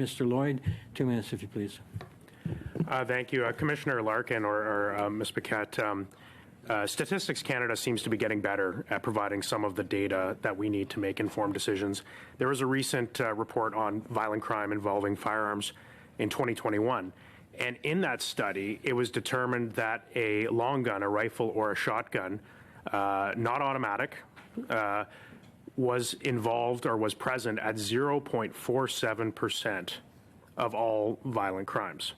Mr. Lloyd, 2 minutes, if you please. Thank you. Commissioner Larkin or Ms. Paquette, Statistics Canada seems to be getting better at providing some of the data that we need to make informed decisions. There was a recent report on violent crime involving firearms in 2021. And in that study, it was determined that a long gun, a rifle or a shotgun, not automatic, was involved or was present at 0.47% of all violent crimes.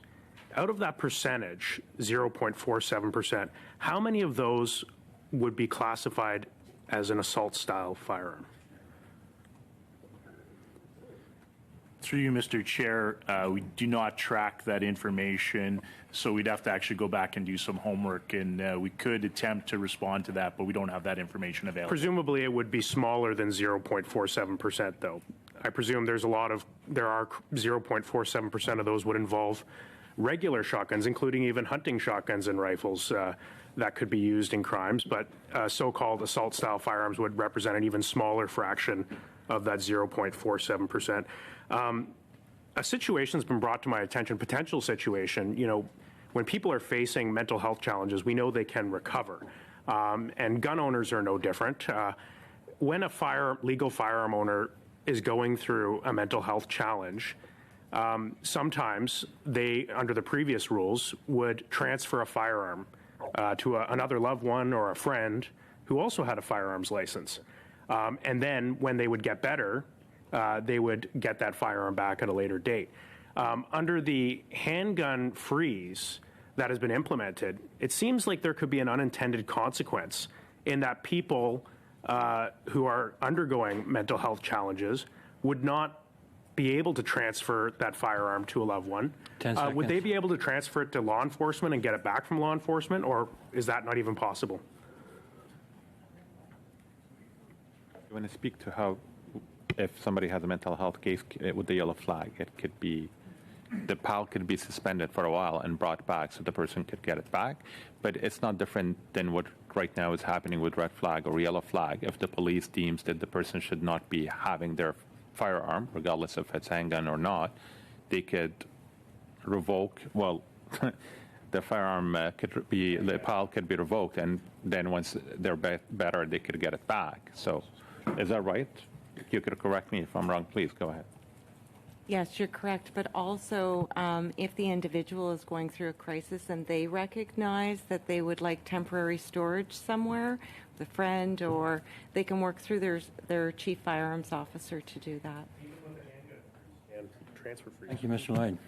Out of that percentage, 0.47%, how many of those would be classified as an assault-style firearm? Through you, Mr. Chair, we do not track that information, so we'd have to actually go back and do some homework, and we could attempt to respond to that, but we don't have that information available. Presumably it would be smaller than 0.47%, though. I presume there are 0.47% of those would involve regular shotguns, including even hunting shotguns and rifles that could be used in crimes, but so-called assault-style firearms would represent an even smaller fraction of that 0.47%. A situation's been brought to my attention, potential situation, when people are facing mental health challenges, we know they can recover. And gun owners are no different. When a legal firearm owner is going through a mental health challenge, sometimes they, under the previous rules, would transfer a firearm to another loved one or a friend who also had a firearms license. And then when they would get better, they would get that firearm back at a later date. Under the handgun freeze that has been implemented, it seems like there could be an unintended consequence in that people who are undergoing mental health challenges would not be able to transfer that firearm to a loved one. 10 seconds. Would they be able to transfer it to law enforcement and get it back from law enforcement, or is that not even possible? You want to speak to how, if somebody has a mental health case with the yellow flag, it could be, the PAL could be suspended for a while and brought back so the person could get it back. But it's not different than what right now is happening with red flag or yellow flag. If the police deems that the person should not be having their firearm, regardless if it's handgun or not, they could revoke, the firearm the PAL could be revoked, and then once they're better, they could get it back. So is that right? You could correct me if I'm wrong. Please go ahead. Yes, you're correct. But also, if the individual is going through a crisis and they recognize that they would like temporary storage somewhere with a friend, or they can work through their chief firearms officer to do that. Even with a handgun and transfer freeze. Thank you, Mr. Lloyd.